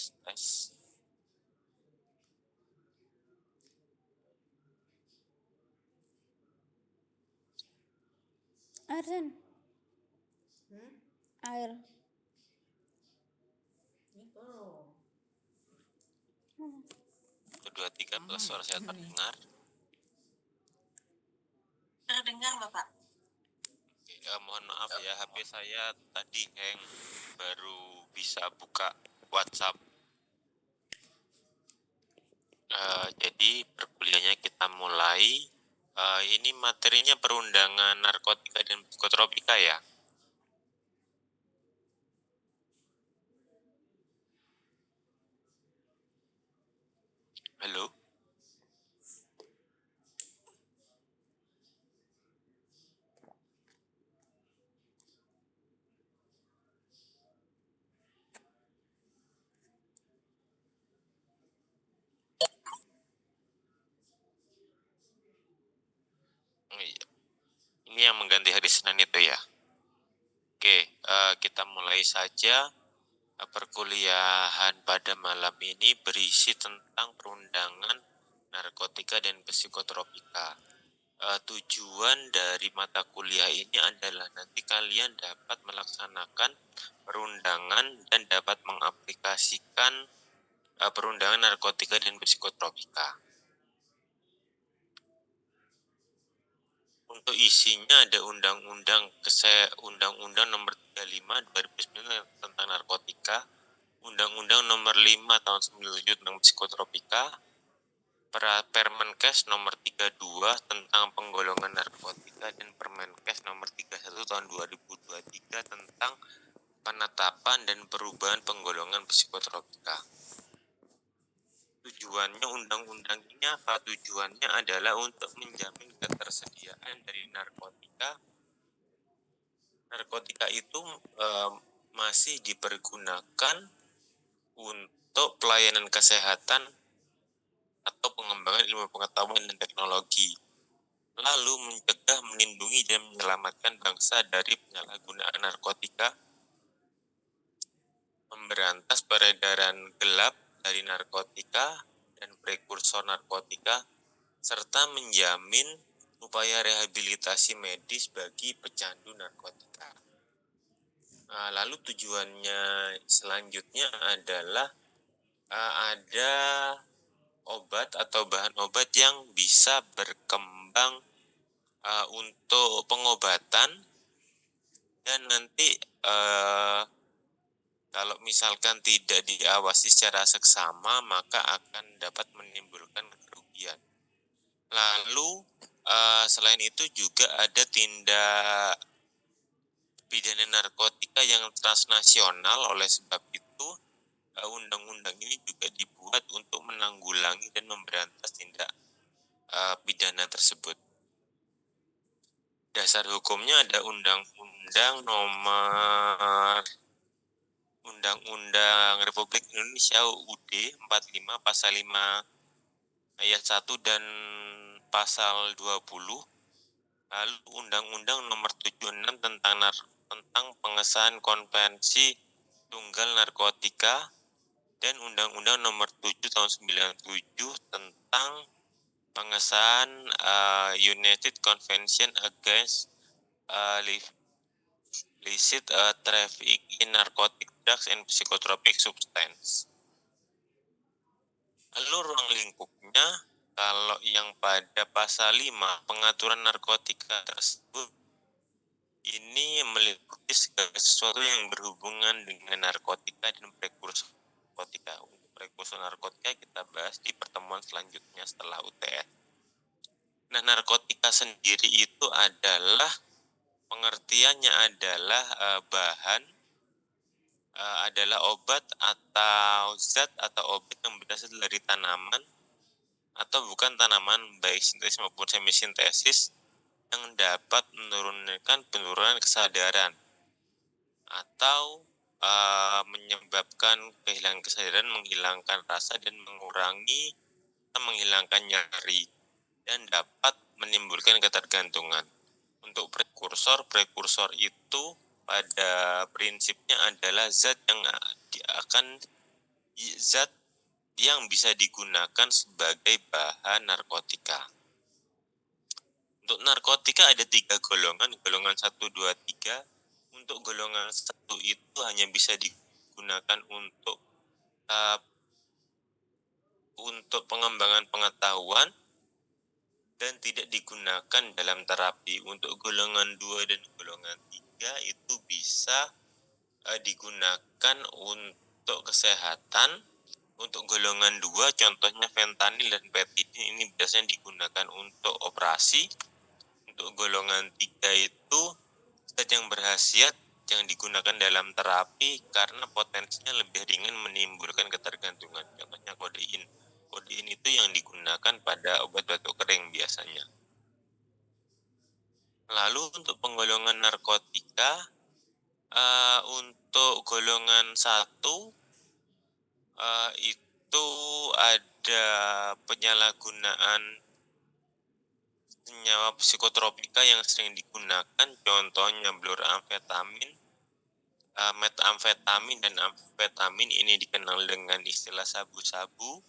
tes. Air, Sen. Air. Dua tiga plus suara saya terdengar. Terdengar, Bapak. Mohon maaf ya, HP saya tadi hang, baru bisa buka WhatsApp. Jadi perkuliahannya kita mulai. Ini materinya perundangan narkotika dan psikotropika ya. Halo. Iya. Ini yang mengganti hari Senin itu ya. Oke, kita mulai saja. Perkuliahan pada malam ini berisi tentang perundangan narkotika dan psikotropika. Tujuan dari mata kuliah ini adalah nanti kalian dapat melaksanakan perundangan dan dapat mengaplikasikan perundangan narkotika dan psikotropika. Untuk isinya ada Undang-Undang Nomor 35 2009 tentang narkotika, Undang-Undang Nomor 5 tahun 97 tentang psikotropika, Permenkes Nomor 32 tentang penggolongan narkotika, dan Permenkes Nomor 31 tahun 2023 tentang penetapan dan perubahan penggolongan psikotropika. Tujuannya undang-undang ini apa? Tujuannya adalah untuk menjamin ketersediaan dari narkotika. Narkotika itu masih dipergunakan untuk pelayanan kesehatan atau pengembangan ilmu pengetahuan dan teknologi, lalu mencegah, melindungi, dan menyelamatkan bangsa dari penyalahgunaan narkotika, memberantas peredaran gelap dari narkotika dan prekursor narkotika, serta menjamin upaya rehabilitasi medis bagi pecandu narkotika. Lalu tujuannya selanjutnya adalah ada obat atau bahan obat yang bisa berkembang untuk pengobatan, dan nanti kalau misalkan tidak diawasi secara seksama maka akan dapat menimbulkan kerugian. Lalu selain itu juga ada tindak pidana narkotika yang transnasional. Oleh sebab itu undang-undang ini juga dibuat untuk menanggulangi dan memberantas tindak pidana tersebut. Dasar hukumnya ada Undang-Undang Republik Indonesia UUD 45 pasal 5 ayat 1 dan pasal 20. Lalu Undang-Undang Nomor 76 tentang pengesahan Konvensi Tunggal Narkotika, dan Undang-Undang Nomor 7 tahun 97 tentang pengesahan United Convention Against Illicit Traffic in Narcotic Drugs and Psychotropic Substance. Lalu ruang lingkupnya, kalau yang pada pasal 5 pengaturan narkotika tersebut, ini meliputi segala sesuatu yang berhubungan dengan narkotika dan prekursor narkotika. Untuk prekursor narkotika kita bahas di pertemuan selanjutnya setelah UTS. Nah, narkotika sendiri itu adalah, pengertiannya adalah bahan, adalah obat atau zat atau obat yang berasal dari tanaman atau bukan tanaman, baik sintetis maupun semisintesis, yang dapat menurunkan penurunan kesadaran atau menyebabkan kehilangan kesadaran, menghilangkan rasa, dan menghilangkan nyeri, dan dapat menimbulkan ketergantungan. Untuk prekursor itu pada prinsipnya adalah zat yang akan zat yang bisa digunakan sebagai bahan narkotika. Untuk narkotika ada 3 golongan, golongan 1, 2, 3. Untuk golongan 1 itu hanya bisa digunakan untuk pengembangan pengetahuan dan tidak digunakan dalam terapi. Untuk golongan 2 dan golongan 3 itu bisa digunakan untuk kesehatan. Untuk golongan 2 contohnya fentanyl dan petidin ini biasanya digunakan untuk operasi. Untuk golongan 3 itu zat yang berkhasiat yang digunakan dalam terapi karena potensinya lebih ringan menimbulkan ketergantungan. Contohnya kodein. Kodein itu yang digunakan pada obat batuk kering biasanya. Lalu untuk penggolongan narkotika, untuk golongan 1 itu ada penyalahgunaan senyawa psikotropika yang sering digunakan, contohnya bluramfetamin, metamfetamin, dan amfetamin. Ini dikenal dengan istilah sabu-sabu.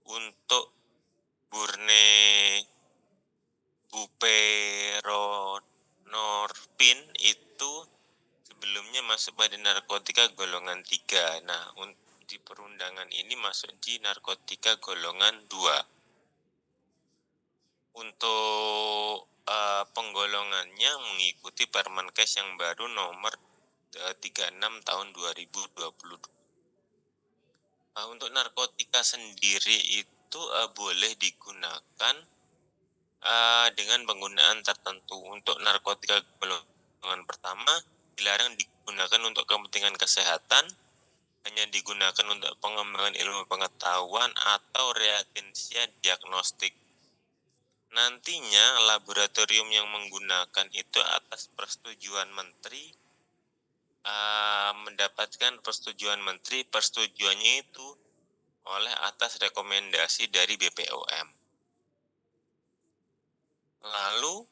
Untuk buprenorfin itu sebelumnya masuk pada narkotika golongan 3. Nah, di perundangan ini masuk di narkotika golongan 2. Untuk penggolongannya mengikuti Permenkes yang baru nomor 36 tahun 2020. Untuk narkotika sendiri itu boleh digunakan dengan penggunaan tertentu. Untuk narkotika golongan pertama dilarang digunakan untuk kepentingan kesehatan, hanya digunakan untuk pengembangan ilmu pengetahuan atau reagensia diagnostik. Nantinya laboratorium yang menggunakan itu atas persetujuan menteri mendapatkan persetujuan menteri. Persetujuannya itu oleh atas rekomendasi dari BPOM. Lalu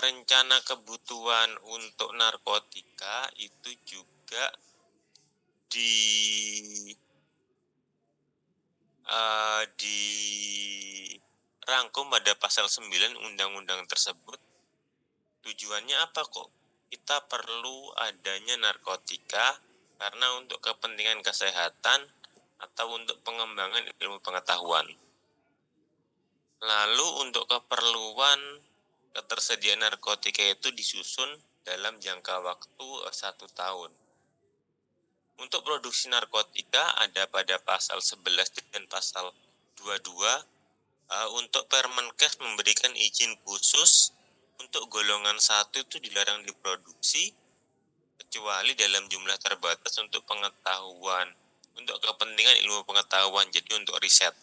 rencana kebutuhan untuk narkotika itu juga dirangkum pada pasal 9 undang-undang tersebut. Tujuannya apa kok? Kita perlu adanya narkotika karena untuk kepentingan kesehatan atau untuk pengembangan ilmu pengetahuan. Lalu untuk keperluan ketersediaan narkotika itu disusun dalam jangka waktu 1 tahun. Untuk produksi narkotika ada pada pasal 11 dan pasal 22. Untuk Permenkes memberikan izin khusus untuk golongan 1 itu dilarang diproduksi kecuali dalam jumlah terbatas untuk pengetahuan, untuk kepentingan ilmu pengetahuan, jadi untuk riset.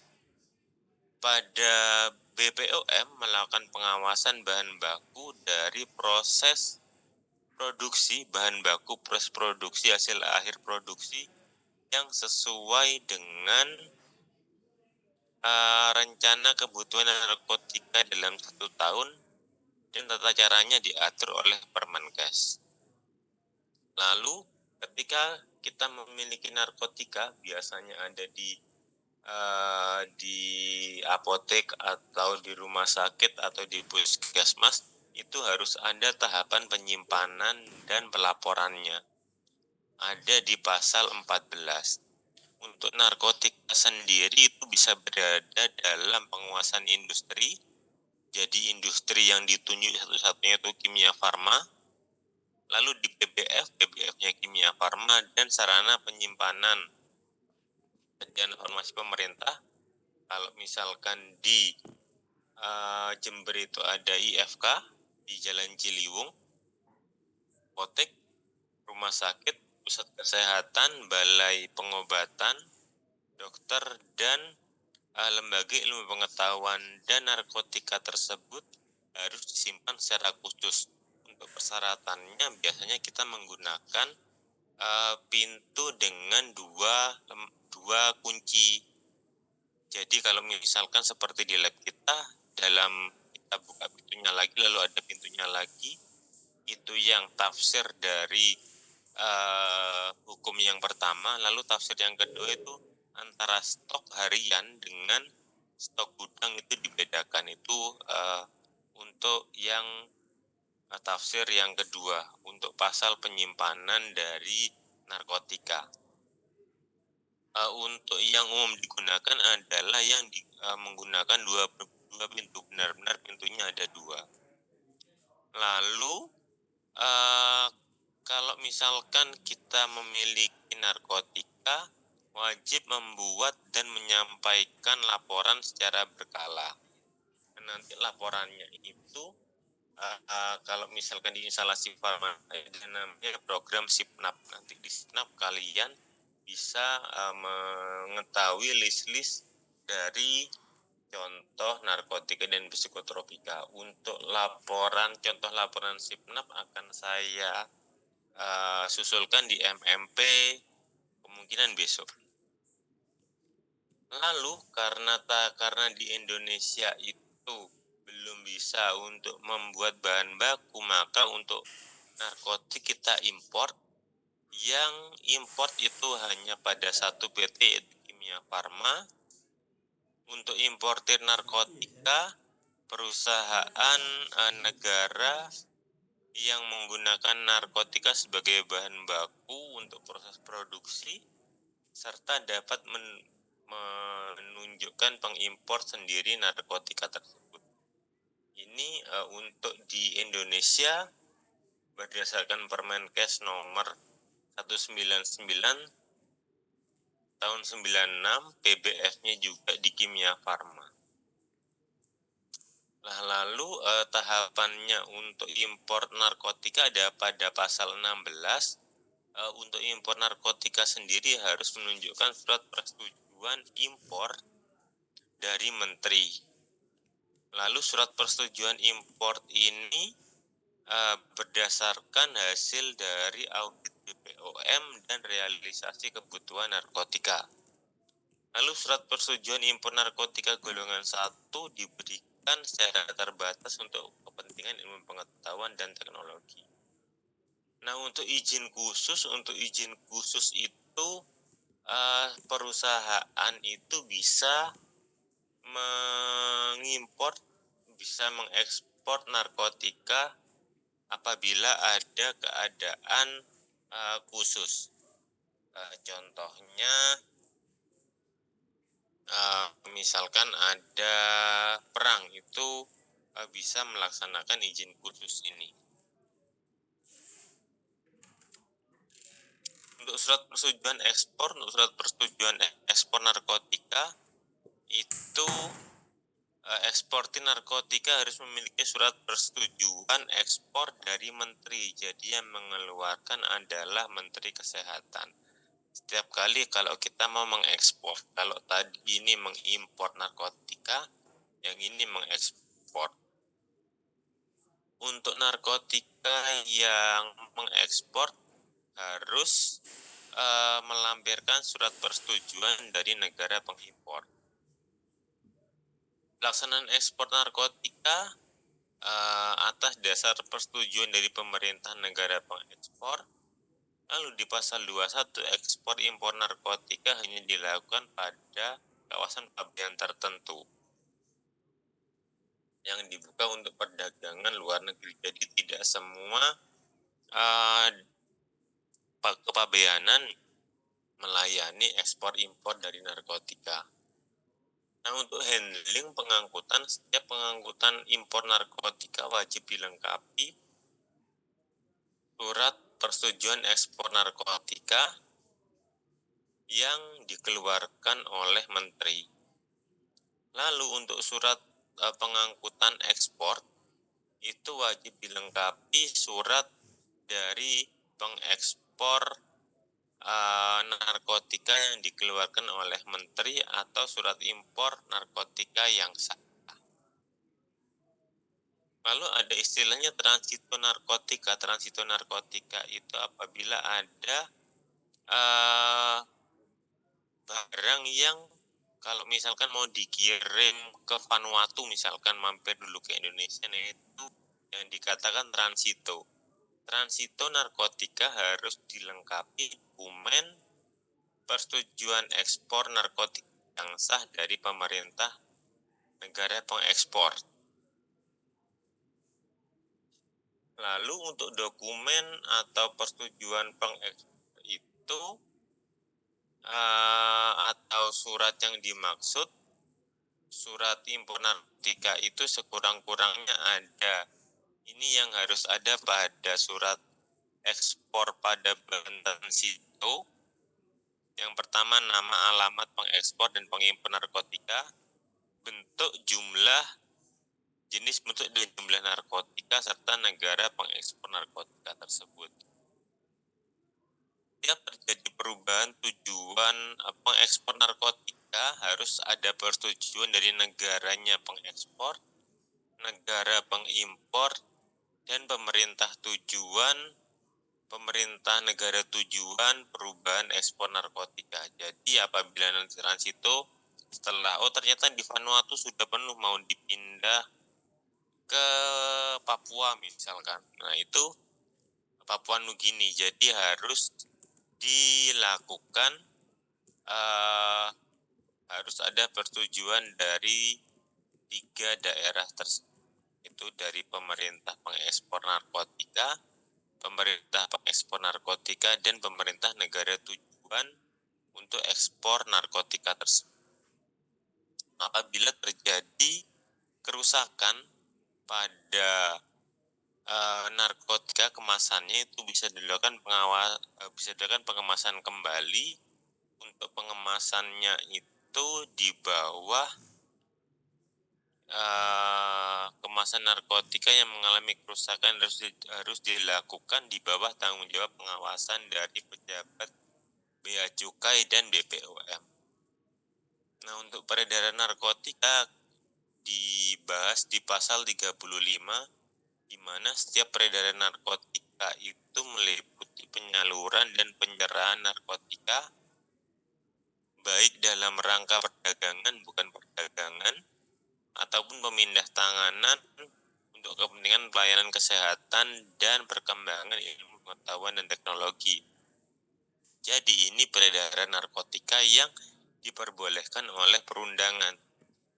Pada BPOM melakukan pengawasan bahan baku dari proses produksi bahan baku, proses produksi, hasil akhir produksi yang sesuai dengan rencana kebutuhan narkotika dalam 1 tahun dan tata caranya diatur oleh Permenkes. Lalu ketika kita memiliki narkotika, biasanya ada di apotek atau di rumah sakit atau di puskesmas, itu harus ada tahapan penyimpanan dan pelaporannya. Ada di pasal 14. Untuk narkotika sendiri itu bisa berada dalam penguasaan industri. Jadi industri yang ditunjuk satu-satunya itu Kimia Farma. Lalu di BBF-nya Kimia Farma, dan sarana penyimpanan dan informasi pemerintah. Kalau misalkan di Jember itu ada IFK di Jalan Ciliwung, apotek, rumah sakit, pusat kesehatan, balai pengobatan, dokter, dan lembaga ilmu pengetahuan dan narkotika tersebut harus disimpan secara khusus. Untuk persyaratannya biasanya kita menggunakan pintu dengan dua kunci. Jadi kalau misalkan seperti di lab kita buka pintunya lagi lalu ada pintunya lagi, itu yang tafsir dari hukum yang pertama, lalu tafsir yang kedua itu antara stok harian dengan stok gudang itu dibedakan. Itu untuk yang tafsir yang kedua, untuk pasal penyimpanan dari narkotika. Untuk yang umum digunakan adalah yang menggunakan dua pintu, benar-benar pintunya ada dua. Lalu kalau misalkan kita memiliki narkotika, wajib membuat dan menyampaikan laporan secara berkala. Nanti laporannya itu kalau misalkan di instalasi farma ada namanya program SIPNAP. Nanti di SIPNAP kalian bisa mengetahui list-list dari contoh narkotika dan psikotropika. Untuk contoh laporan SIPNAP akan saya susulkan di MMP kemungkinan besok. Lalu karena di Indonesia itu belum bisa untuk membuat bahan baku, maka untuk narkotik kita import. Yang import itu hanya pada satu PT, yaitu Kimia Farma. Untuk importir narkotika, perusahaan negara yang menggunakan narkotika sebagai bahan baku untuk proses produksi, serta dapat menunjukkan pengimpor sendiri narkotika tersebut. Ini untuk di Indonesia berdasarkan Permenkes nomor 199 tahun 96, PBF-nya juga di Kimia Farma. Nah, lalu tahapannya untuk impor narkotika ada pada pasal 16. Untuk impor narkotika sendiri harus menunjukkan surat persetujuan impor dari menteri. Lalu surat persetujuan impor ini berdasarkan hasil dari audit BPOM dan realisasi kebutuhan narkotika. Lalu surat persetujuan impor narkotika golongan 1 diberikan secara terbatas untuk kepentingan ilmu pengetahuan dan teknologi. Nah, untuk izin khusus itu perusahaan itu bisa mengekspor narkotika apabila ada keadaan khusus. Contohnya, misalkan ada perang, itu bisa melaksanakan izin khusus ini. Untuk surat persetujuan ekspor narkotika itu eksportir narkotika harus memiliki surat persetujuan ekspor dari menteri. Jadi yang mengeluarkan adalah Menteri Kesehatan. Setiap kali kalau kita mau mengekspor, kalau tadi ini mengimpor narkotika, yang ini mengekspor. Untuk narkotika yang mengekspor harus melampirkan surat persetujuan dari negara pengimpor. Pelaksanaan ekspor narkotika atas dasar persetujuan dari pemerintah negara pengekspor. Lalu di pasal 21, ekspor impor narkotika hanya dilakukan pada kawasan pabean tertentu yang dibuka untuk perdagangan luar negeri. Jadi tidak semua kepabeanan melayani ekspor impor dari narkotika. Nah, untuk handling pengangkutan, setiap pengangkutan impor narkotika wajib dilengkapi surat persetujuan ekspor narkotika yang dikeluarkan oleh menteri. Lalu untuk surat pengangkutan ekspor itu wajib dilengkapi surat dari pengekspor narkotika yang dikeluarkan oleh menteri atau surat impor narkotika yang sah. Lalu ada istilahnya transito narkotika. Transito narkotika itu apabila ada barang yang kalau misalkan mau dikirim ke Vanuatu, misalkan mampir dulu ke Indonesia, nah itu yang dikatakan transito. transito narkotika harus dilengkapi dokumen persetujuan ekspor narkotika yang sah dari pemerintah negara pengekspor. Lalu untuk dokumen atau persetujuan pengekspor itu atau surat yang dimaksud, surat impor narkotika itu sekurang-kurangnya ada. Ini yang harus ada pada surat ekspor pada bahan transito. Yang pertama, nama, alamat pengekspor dan pengimpor narkotika, bentuk, jumlah, jenis, bentuk, dan jumlah narkotika, serta negara pengekspor narkotika tersebut. Setiap terjadi perubahan tujuan pengekspor narkotika, harus ada persetujuan dari negaranya pengekspor, negara pengimpor, dan pemerintah negara tujuan perubahan ekspor narkotika. Jadi apabila nanti transito setelah ternyata di Vanuatu sudah penuh mau dipindah ke Papua misalkan, nah itu Papua Nugini, jadi harus dilakukan harus ada persetujuan dari 3 daerah tersebut, itu dari pemerintah pengekspor narkotika, pemerintah pengekspor narkotika, dan pemerintah negara tujuan untuk ekspor narkotika tersebut. Apabila terjadi kerusakan pada narkotika kemasannya, itu bisa dilakukan pengemasan kembali. Untuk pengemasannya itu di bawah kemasan narkotika yang mengalami kerusakan harus dilakukan di bawah tanggung jawab pengawasan dari pejabat Bea Cukai dan BPOM. Nah, untuk peredaran narkotika dibahas di pasal 35, di mana setiap peredaran narkotika itu meliputi penyaluran dan penyerahan narkotika, baik dalam rangka perdagangan bukan perdagangan, ataupun pemindah tanganan untuk kepentingan pelayanan kesehatan dan perkembangan ilmu pengetahuan dan teknologi. Jadi ini peredaran narkotika yang diperbolehkan oleh perundangan.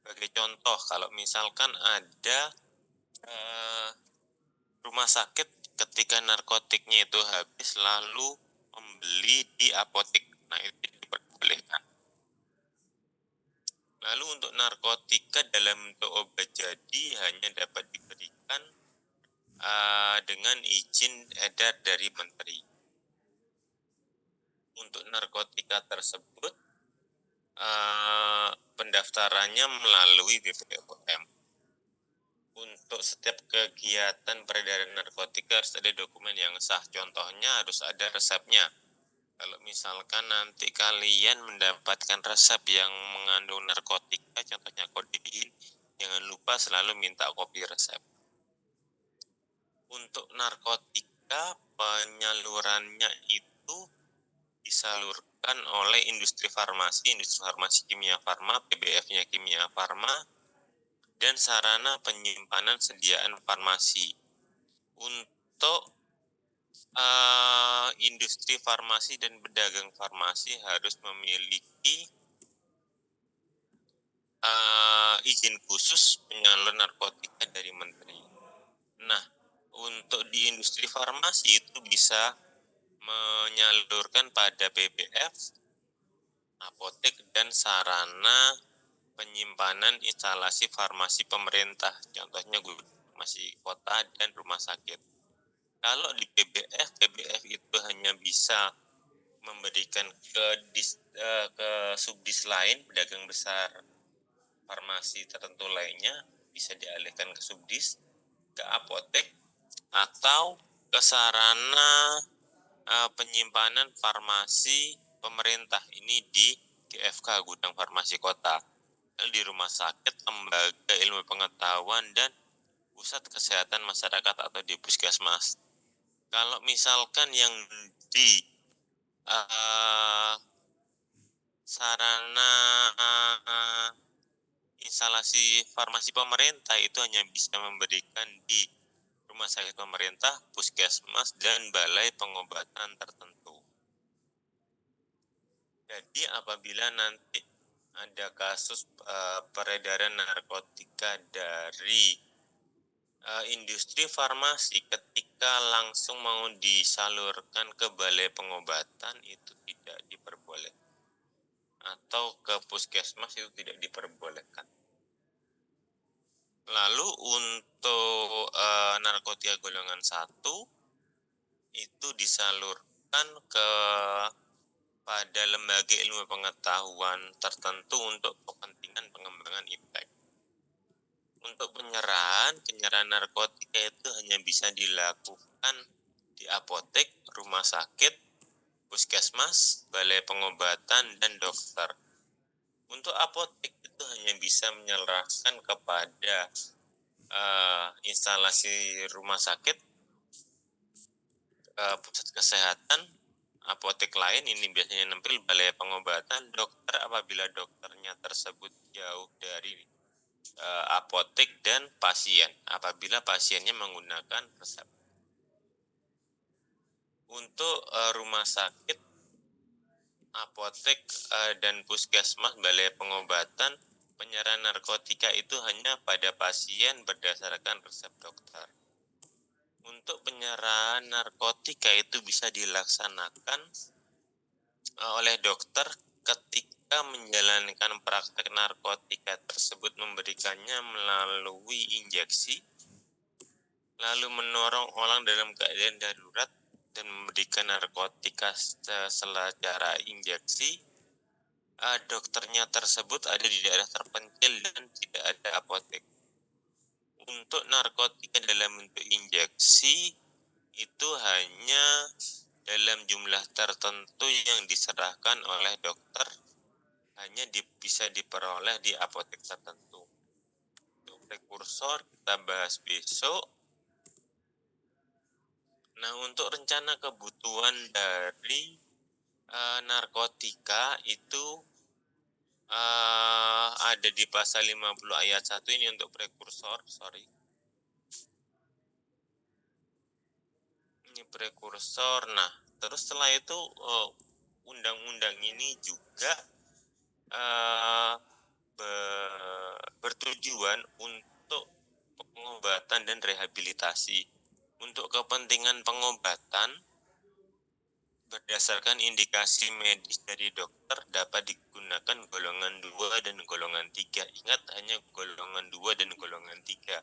Sebagai contoh, kalau misalkan ada rumah sakit ketika narkotiknya itu habis lalu membeli di apotek, nah itu diperbolehkan. Lalu untuk narkotika dalam bentuk obat jadi hanya dapat diberikan dengan izin edar dari menteri. Untuk narkotika tersebut pendaftarannya melalui BPOM. Untuk setiap kegiatan peredaran narkotika harus ada dokumen yang sah. Contohnya harus ada resepnya. Kalau misalkan nanti kalian mendapatkan resep yang mengandung narkotika, contohnya kodein, jangan lupa selalu minta kopi resep. Untuk narkotika, penyalurannya itu disalurkan oleh industri farmasi kimia farma, PBF-nya kimia farma, dan sarana penyimpanan sediaan farmasi. Untuk industri farmasi dan pedagang farmasi harus memiliki izin khusus penyaluran narkotika dari menteri. Nah, untuk di industri farmasi itu bisa menyalurkan pada PBF, apotek, dan sarana penyimpanan instalasi farmasi pemerintah, contohnya farmasi kota dan rumah sakit. Kalau di PBF itu hanya bisa memberikan ke subdis lain, pedagang besar farmasi tertentu lainnya, bisa dialihkan ke subdis, ke apotek, atau ke sarana penyimpanan farmasi pemerintah, ini di GFK, Gudang Farmasi Kota. Lalu di rumah sakit, lembaga ilmu pengetahuan, dan pusat kesehatan masyarakat atau di puskesmas. Kalau misalkan yang di sarana instalasi farmasi pemerintah itu hanya bisa memberikan di rumah sakit pemerintah, puskesmas, dan balai pengobatan tertentu. Jadi apabila nanti ada kasus peredaran narkotika dari industri farmasi, ketika langsung mau disalurkan ke balai pengobatan itu tidak diperbolehkan, atau ke puskesmas itu tidak diperbolehkan. Lalu untuk narkotika golongan 1 itu disalurkan pada lembaga ilmu pengetahuan tertentu untuk kepentingan pengembangan iptek. Untuk penyerahan narkotika itu hanya bisa dilakukan di apotek, rumah sakit, puskesmas, balai pengobatan, dan dokter. Untuk apotek itu hanya bisa menyerahkan kepada instalasi rumah sakit, pusat kesehatan, apotek lain ini biasanya nempel balai pengobatan, dokter apabila dokternya tersebut jauh dari apotek, dan pasien apabila pasiennya menggunakan resep. Untuk rumah sakit, apotek, dan puskesmas, balai pengobatan, penyerahan narkotika itu hanya pada pasien berdasarkan resep dokter. Untuk penyerahan narkotika itu bisa dilaksanakan oleh dokter ketika menjalankan praktek narkotika tersebut, memberikannya melalui injeksi, lalu menorong orang dalam keadaan darurat dan memberikan narkotika secara injeksi. Dokternya tersebut ada di daerah terpencil dan tidak ada apotek. Untuk narkotika dalam bentuk injeksi itu hanya dalam jumlah tertentu yang diserahkan oleh dokter, hanya bisa diperoleh di apotek tertentu. Untuk prekursor kita bahas besok. Nah, untuk rencana kebutuhan dari narkotika itu ada di pasal 50 ayat 1 ini untuk prekursor, Ini prekursor. Nah, terus setelah itu undang-undang ini juga bertujuan untuk pengobatan dan rehabilitasi. Untuk kepentingan pengobatan berdasarkan indikasi medis dari dokter dapat digunakan golongan 2 dan golongan 3. Ingat, hanya golongan 2 dan golongan 3.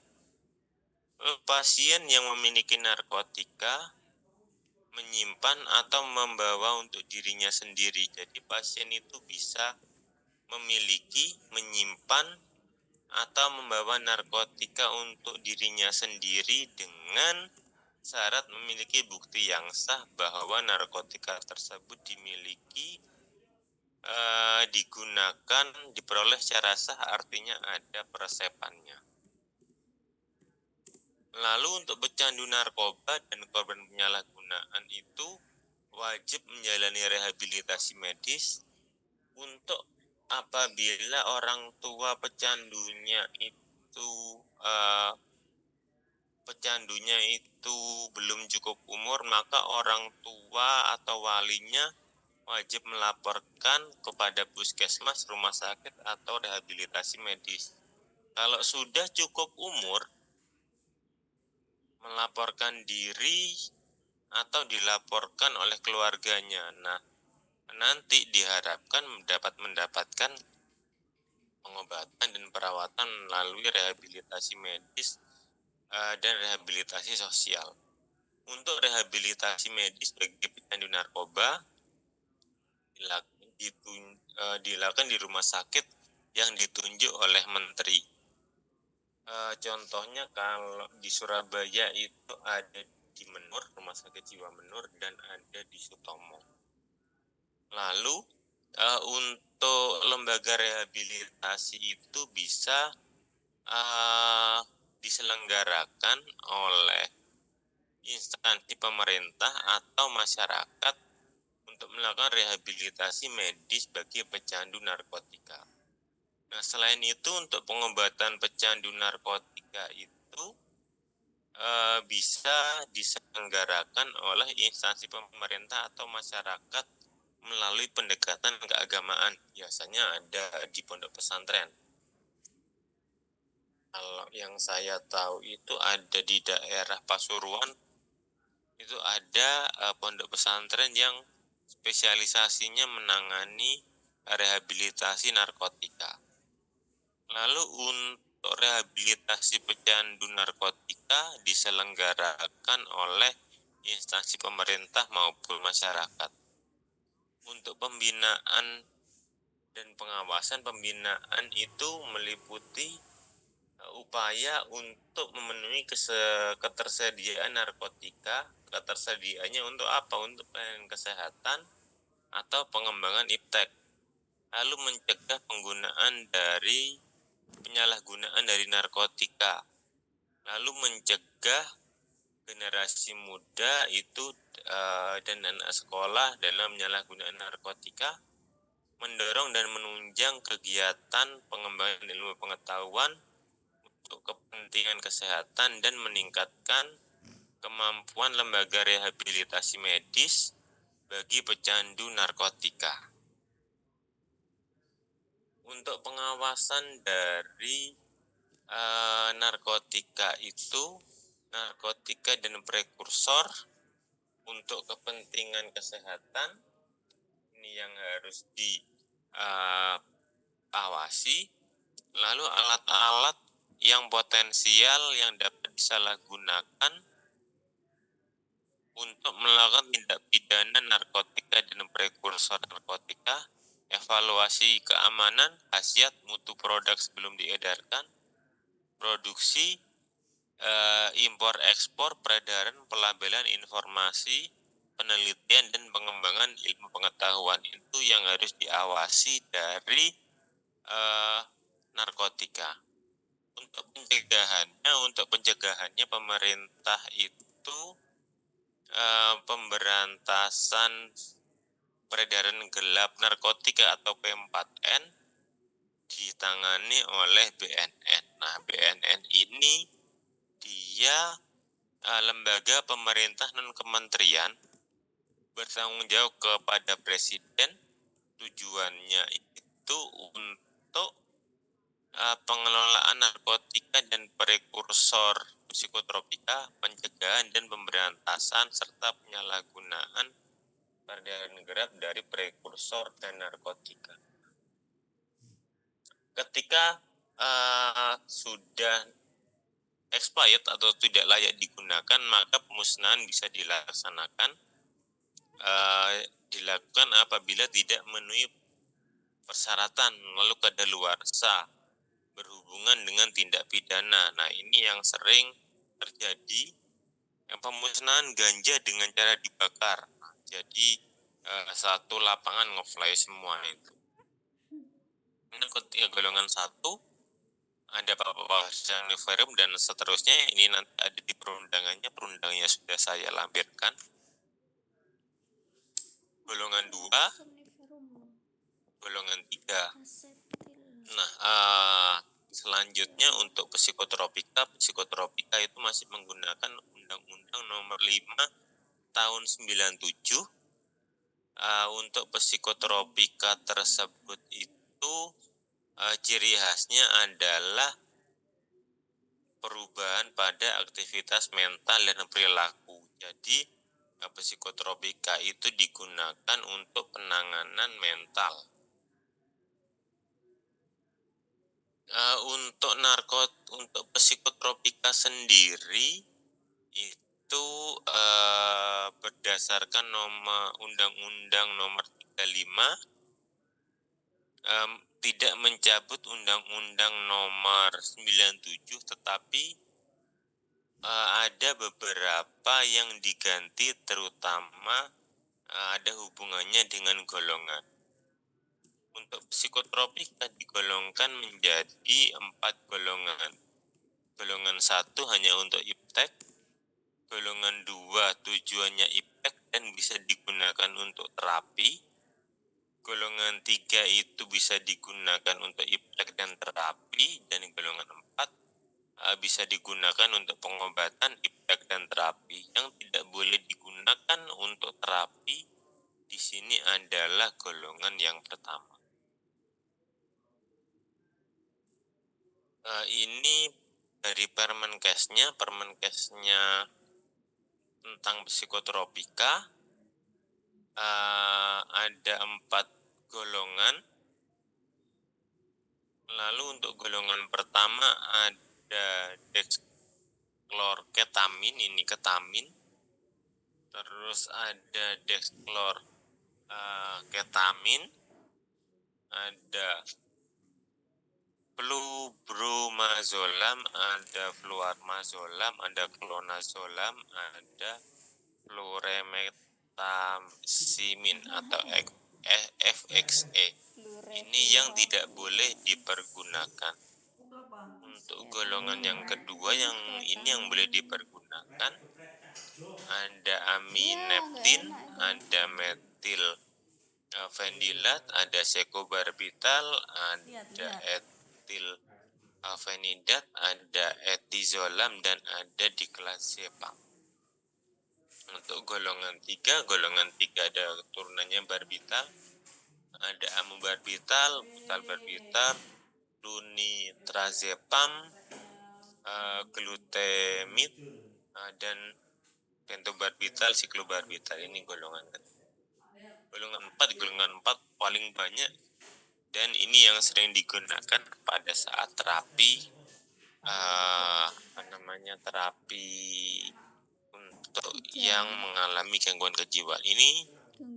Pasien yang memiliki narkotika menyimpan atau membawa untuk dirinya sendiri. Jadi pasien itu bisa memiliki, menyimpan, atau membawa narkotika untuk dirinya sendiri dengan syarat memiliki bukti yang sah bahwa narkotika tersebut dimiliki, digunakan, diperoleh secara sah, artinya ada peresepannya. Lalu untuk pecandu narkoba dan korban penyalahgunaan itu wajib menjalani rehabilitasi medis. Untuk apabila orang tua pecandunya itu belum cukup umur, maka orang tua atau walinya wajib melaporkan kepada puskesmas, rumah sakit, atau rehabilitasi medis. Kalau sudah cukup umur, melaporkan diri atau dilaporkan oleh keluarganya. Nah, nanti diharapkan mendapatkan pengobatan dan perawatan melalui rehabilitasi medis dan rehabilitasi sosial. Untuk rehabilitasi medis bagi pecandu narkoba dilakukan di rumah sakit yang ditunjuk oleh menteri. Contohnya kalau di Surabaya itu ada di Menur, Rumah Sakit Jiwa Menur, dan ada di Sutomo. Lalu untuk lembaga rehabilitasi itu bisa diselenggarakan oleh instansi pemerintah atau masyarakat untuk melakukan rehabilitasi medis bagi pecandu narkotika. Nah, selain itu untuk pengobatan pecandu narkotika itu bisa diselenggarakan oleh instansi pemerintah atau masyarakat melalui pendekatan keagamaan. Biasanya ada di pondok pesantren. Kalau yang saya tahu itu ada di daerah Pasuruan, itu ada pondok pesantren yang spesialisasinya menangani rehabilitasi narkotika. Lalu untuk rehabilitasi pecandu narkotika diselenggarakan oleh instansi pemerintah maupun masyarakat. Untuk pembinaan dan pengawasan pembinaan itu meliputi upaya untuk memenuhi ketersediaan narkotika. Ketersediaannya untuk apa? Untuk pelayanan kesehatan atau pengembangan iptek. Lalu mencegah penggunaan dari penyalahgunaan dari narkotika. Lalu mencegah generasi muda itu dan anak sekolah dalam penyalahgunaan narkotika, mendorong dan menunjang kegiatan pengembangan ilmu pengetahuan untuk kepentingan kesehatan dan meningkatkan kemampuan lembaga rehabilitasi medis bagi pecandu narkotika. Untuk pengawasan dari narkotika itu, narkotika dan prekursor untuk kepentingan kesehatan ini yang harus diawasi. Lalu alat-alat yang potensial yang dapat disalahgunakan untuk melakukan tindak pidana narkotika dan prekursor narkotika, evaluasi keamanan, khasiat mutu produk sebelum diedarkan, produksi, impor ekspor, peredaran, pelabelan informasi, penelitian dan pengembangan ilmu pengetahuan itu yang harus diawasi dari narkotika. Untuk pencegahannya pemerintah itu pemberantasan peredaran gelap narkotika atau P4N ditangani oleh BNN. Nah, BNN ini dia lembaga pemerintah non kementerian bertanggung jawab kepada presiden. Tujuannya itu untuk pengelolaan narkotika dan prekursor psikotropika, pencegahan dan pemberantasan serta penyalahgunaan peredaran gelap dari prekursor dan narkotika. Ketika sudah expired atau tidak layak digunakan, maka pemusnahan bisa dilakukan apabila tidak memenuhi persyaratan lalu kadaluarsa berhubungan dengan tindak pidana. Nah, ini yang sering terjadi, pemusnahan ganja dengan cara dibakar. Nah, jadi satu lapangan ngefly semua itu. Ini ketika golongan 1 ada Bapak Saniferum dan seterusnya, ini nanti ada di perundangannya sudah saya lampirkan. Golongan 2, golongan 3. Nah, selanjutnya untuk psikotropika itu masih menggunakan Undang-Undang Nomor 5 tahun 97. Untuk psikotropika tersebut itu ciri khasnya adalah perubahan pada aktivitas mental dan perilaku. Jadi psikotropika itu digunakan untuk penanganan mental. Untuk psikotropika sendiri itu berdasarkan Undang-Undang Nomor 35 tidak mencabut Undang-Undang Nomor 97, tetapi ada beberapa yang diganti, terutama ada hubungannya dengan golongan. Untuk psikotropika digolongkan menjadi 4 golongan. Golongan 1 hanya untuk iptek, golongan 2 tujuannya iptek dan bisa digunakan untuk terapi, golongan 3 itu bisa digunakan untuk iptek dan terapi, dan golongan 4 bisa digunakan untuk pengobatan, iptek, dan terapi. Yang tidak boleh digunakan untuk terapi di sini adalah golongan yang pertama. Ini dari Permenkesnya tentang psikotropika. Ada 4 golongan. Lalu untuk golongan pertama ada dexclorketamin, ini ketamin. Terus ada dexclorketamin, ada flubromazolam, ada fluarmazolam, ada clonazolam, ada fluoremethamsimin atau FXE. Ini yang tidak boleh dipergunakan. Untuk golongan yang kedua, yang boleh dipergunakan ada amineptin, ada metil fenidat, ada sekobarbital, ada etil fenidat, ada etizolam, dan ada diklazepam. Untuk golongan 3 ada turunannya barbital, ada amobarbital, butalbarbital, lunitrazepam, glutamid, dan pentobarbital, siklobarbital. Ini golongan 4 paling banyak, dan ini yang sering digunakan pada saat terapi terapi untuk yang mengalami gangguan kejiwaan. Ini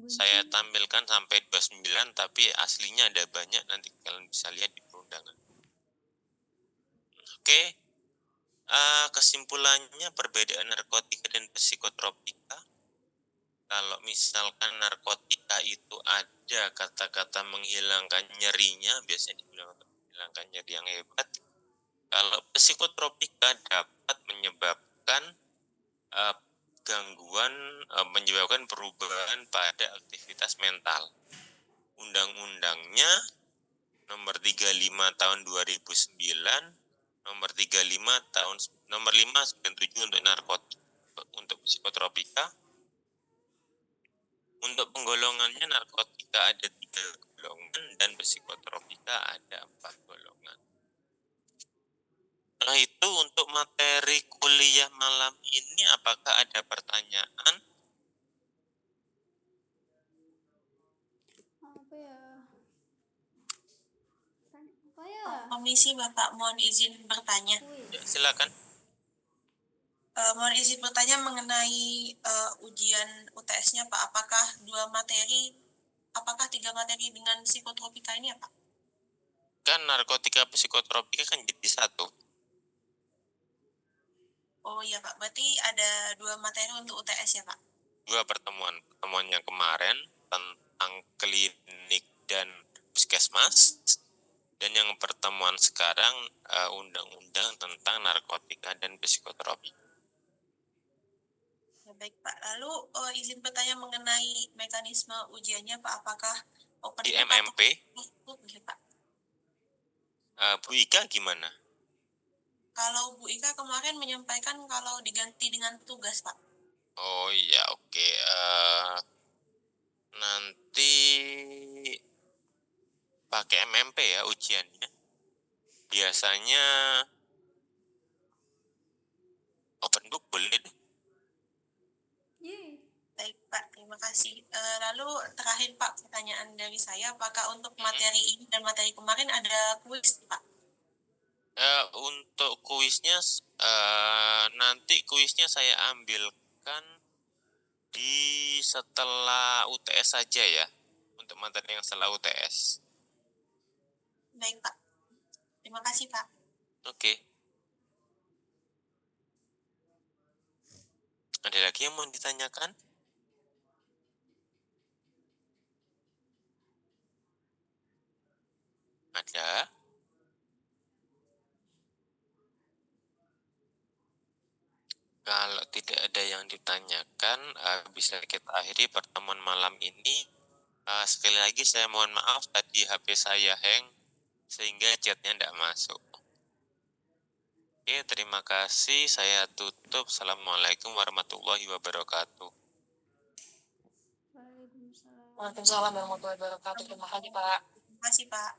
saya tampilkan sampai 29, tapi aslinya ada banyak, nanti kalian bisa lihat di perundangan. Oke, kesimpulannya perbedaan narkotika dan psikotropika. Kalau misalkan narkotika itu ada kata-kata menghilangkan nyerinya, biasanya digunakan untuk menghilangkan nyeri yang hebat. Kalau psikotropika dapat menyebabkan gangguan, menyebabkan perubahan pada aktivitas mental. Undang-undangnya nomor 35 tahun 2009, nomor 597 untuk narkotika, untuk psikotropika. Untuk penggolongannya, narkotika ada 3 golongan dan psikotropika ada 4 golongan. Nah, itu untuk materi kuliah malam ini. Apakah ada pertanyaan? Komisi Bapak, mohon izin bertanya. Ya, silakan. Mohon izin bertanya mengenai ujian UTS-nya Pak. Apakah 3 materi dengan psikotropika ini ya Pak? Kan narkotika psikotropika kan jadi 1. Oh iya Pak, berarti ada 2 materi untuk UTS ya Pak? 2 pertemuan yang kemarin tentang klinik dan puskesmas, dan yang pertemuan sekarang undang-undang tentang narkotika dan psikotropika. Ya, baik Pak. Lalu izin bertanya mengenai mekanisme ujiannya Pak. Apakah open Di book MMP, atau ya, Pak? Bu Ika gimana? Kalau Bu Ika kemarin menyampaikan kalau diganti dengan tugas Pak. Oh iya, oke. Nanti pakai MMP ya ujiannya. Biasanya open book boleh deh. Baik Pak, terima kasih. Lalu terakhir Pak, pertanyaan dari saya, apakah untuk materi ini dan materi kemarin ada kuis Pak? Untuk kuisnya, nanti kuisnya saya ambilkan di setelah UTS saja ya, untuk materi yang setelah UTS. Baik Pak, terima kasih Pak. Oke. Ada lagi yang mau ditanyakan? Ada? Kalau tidak ada yang ditanyakan, bisa kita akhiri pertemuan malam ini. Sekali lagi saya mohon maaf, tadi HP saya hang sehingga chatnya tidak masuk. Oke, terima kasih. Saya tutup. Assalamualaikum warahmatullahi wabarakatuh. Waalaikumsalam warahmatullahi wabarakatuh. Terima kasih, Pak. Terima kasih, Pak.